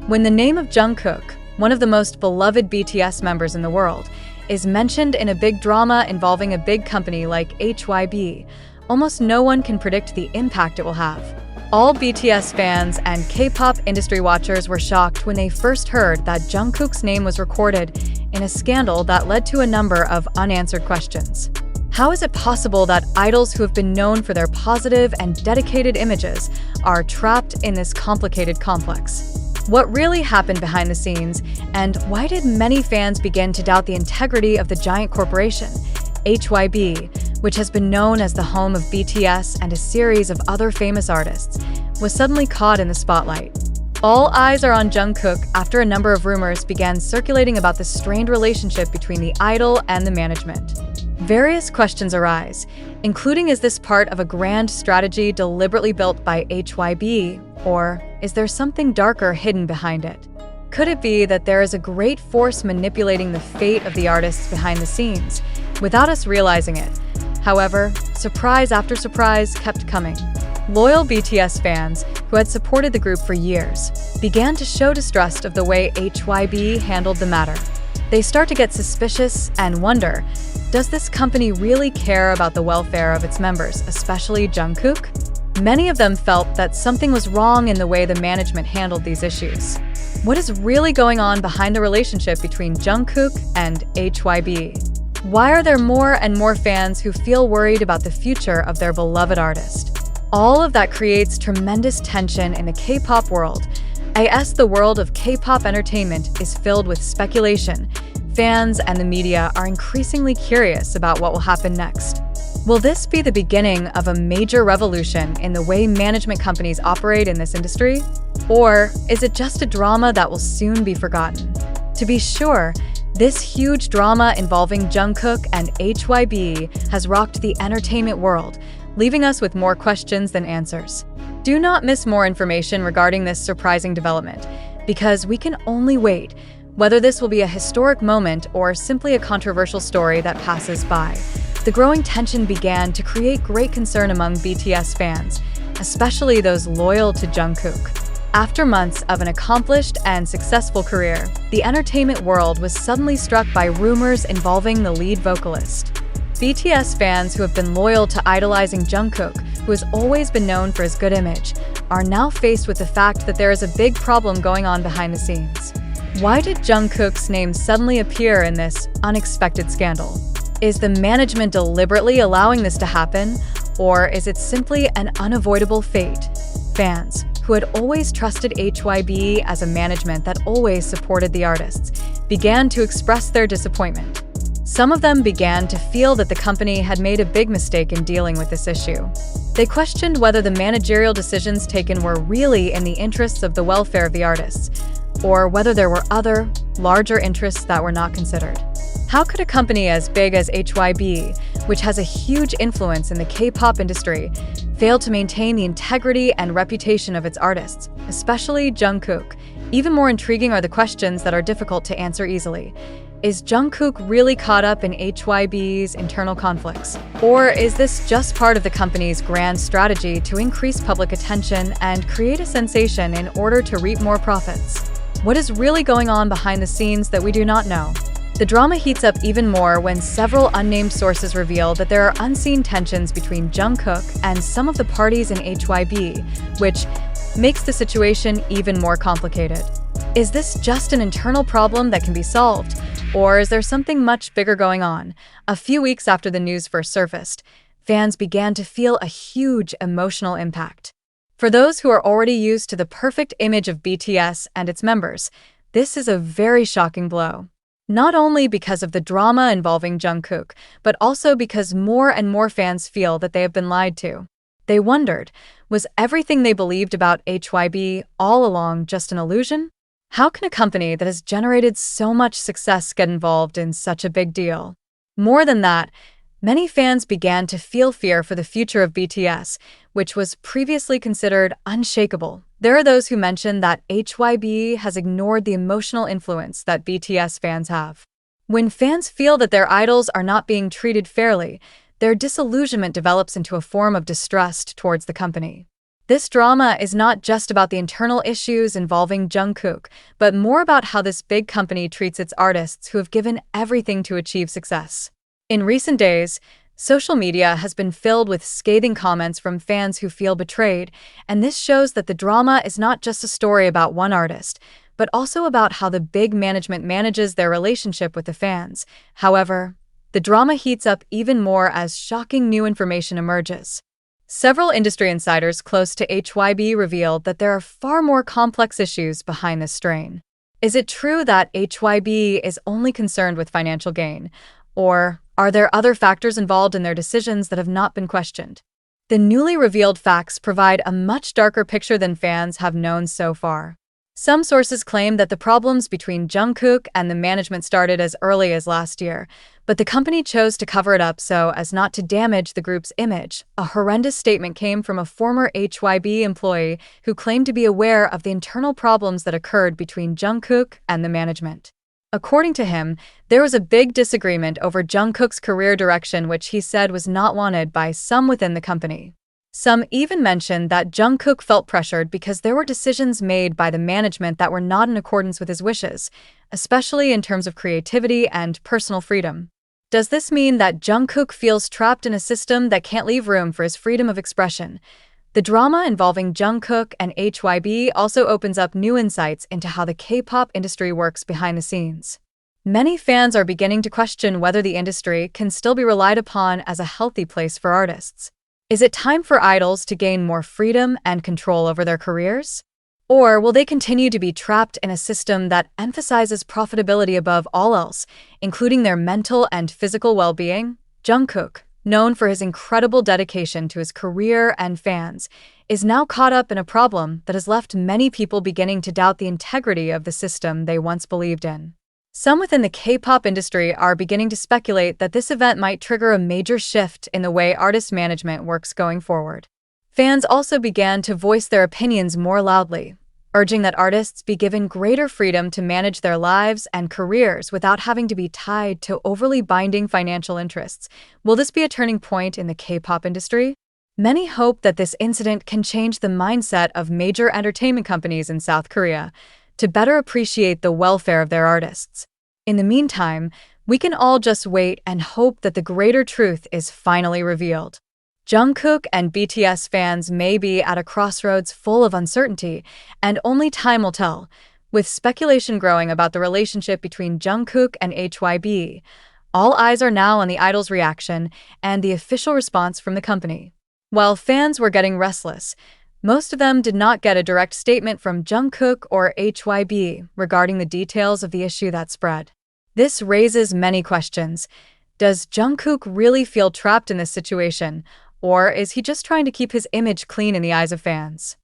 When the name of Jungkook, one of the most beloved BTS members in the world, is mentioned in a big drama involving a big company like HYBE, almost no one can predict the impact it will have. All BTS fans and K-pop industry watchers were shocked when they first heard that Jungkook's name was recorded in a scandal that led to a number of unanswered questions. How is it possible that idols who have been known for their positive and dedicated images are trapped in this complicated complex? What really happened behind the scenes, and why did many fans begin to doubt the integrity of the giant corporation, HYBE, which has been known as the home of BTS and a series of other famous artists, was suddenly caught in the spotlight? All eyes are on Jungkook after a number of rumors began circulating about the strained relationship between the idol and the management. Various questions arise, including, is this part of a grand strategy deliberately built by HYBE, or is there something darker hidden behind it? Could it be that there is a great force manipulating the fate of the artists behind the scenes, without us realizing it? However, surprise after surprise kept coming. Loyal BTS fans, who had supported the group for years, began to show distrust of the way HYBE handled the matter. They start to get suspicious and wonder, does this company really care about the welfare of its members, especially Jungkook? Many of them felt that something was wrong in the way the management handled these issues. What is really going on behind the relationship between Jungkook and HYBE? Why are there more and more fans who feel worried about the future of their beloved artist? All of that creates tremendous tension in the K-pop world. The world of K-pop entertainment is filled with speculation. Fans and the media are increasingly curious about what will happen next. Will this be the beginning of a major revolution in the way management companies operate in this industry? Or is it just a drama that will soon be forgotten? To be sure, this huge drama involving Jungkook and HYBE has rocked the entertainment world, leaving us with more questions than answers. Do not miss more information regarding this surprising development, because we can only wait. Whether this will be a historic moment or simply a controversial story that passes by, the growing tension began to create great concern among BTS fans, especially those loyal to Jungkook. After months of an accomplished and successful career, the entertainment world was suddenly struck by rumors involving the lead vocalist. BTS fans who have been loyal to idolizing Jungkook, who has always been known for his good image, are now faced with the fact that there is a big problem going on behind the scenes. Why did Jungkook's name suddenly appear in this unexpected scandal? Is the management deliberately allowing this to happen, or is it simply an unavoidable fate? Fans, who had always trusted HYBE as a management that always supported the artists, began to express their disappointment. Some of them began to feel that the company had made a big mistake in dealing with this issue. They questioned whether the managerial decisions taken were really in the interests of the welfare of the artists, or whether there were other, larger interests that were not considered. How could a company as big as HYBE, which has a huge influence in the K-pop industry, fail to maintain the integrity and reputation of its artists, especially Jungkook? Even more intriguing are the questions that are difficult to answer easily. Is Jungkook really caught up in HYBE's internal conflicts? Or is this just part of the company's grand strategy to increase public attention and create a sensation in order to reap more profits? What is really going on behind the scenes that we do not know? The drama heats up even more when several unnamed sources reveal that there are unseen tensions between Jungkook and some of the parties in HYBE, which makes the situation even more complicated. Is this just an internal problem that can be solved, or is there something much bigger going on? A few weeks after the news first surfaced, fans began to feel a huge emotional impact. For those who are already used to the perfect image of BTS and its members, this is a very shocking blow. Not only because of the drama involving Jungkook, but also because more and more fans feel that they have been lied to. They wondered, was everything they believed about HYBE all along just an illusion? How can a company that has generated so much success get involved in such a big deal? More than that, many fans began to feel fear for the future of BTS, which was previously considered unshakable. There are those who mention that HYBE has ignored the emotional influence that BTS fans have. When fans feel that their idols are not being treated fairly, their disillusionment develops into a form of distrust towards the company. This drama is not just about the internal issues involving Jungkook, but more about how this big company treats its artists who have given everything to achieve success. In recent days, social media has been filled with scathing comments from fans who feel betrayed, and this shows that the drama is not just a story about one artist, but also about how the big management manages their relationship with the fans. However, the drama heats up even more as shocking new information emerges. Several industry insiders close to HYBE revealed that there are far more complex issues behind this strain. Is it true that HYBE is only concerned with financial gain, or are there other factors involved in their decisions that have not been questioned? The newly revealed facts provide a much darker picture than fans have known so far. Some sources claim that the problems between Jungkook and the management started as early as last year, but the company chose to cover it up so as not to damage the group's image. A horrendous statement came from a former HYBE employee who claimed to be aware of the internal problems that occurred between Jungkook and the management. According to him, there was a big disagreement over Jungkook's career direction, which he said was not wanted by some within the company. Some even mentioned that Jungkook felt pressured because there were decisions made by the management that were not in accordance with his wishes, especially in terms of creativity and personal freedom. Does this mean that Jungkook feels trapped in a system that can't leave room for his freedom of expression? The drama involving Jungkook and HYBE also opens up new insights into how the K-pop industry works behind the scenes. Many fans are beginning to question whether the industry can still be relied upon as a healthy place for artists. Is it time for idols to gain more freedom and control over their careers? Or will they continue to be trapped in a system that emphasizes profitability above all else, including their mental and physical well-being? Jungkook, known for his incredible dedication to his career and fans, is now caught up in a problem that has left many people beginning to doubt the integrity of the system they once believed in. Some within the K-pop industry are beginning to speculate that this event might trigger a major shift in the way artist management works going forward. Fans also began to voice their opinions more loudly, urging that artists be given greater freedom to manage their lives and careers without having to be tied to overly binding financial interests. Will this be a turning point in the K-pop industry? Many hope that this incident can change the mindset of major entertainment companies in South Korea to better appreciate the welfare of their artists. In the meantime, we can all just wait and hope that the greater truth is finally revealed. Jungkook and BTS fans may be at a crossroads full of uncertainty, and only time will tell. With speculation growing about the relationship between Jungkook and HYBE, all eyes are now on the idol's reaction and the official response from the company. While fans were getting restless, most of them did not get a direct statement from Jungkook or HYBE regarding the details of the issue that spread. This raises many questions. Does Jungkook really feel trapped in this situation? Or is he just trying to keep his image clean in the eyes of fans?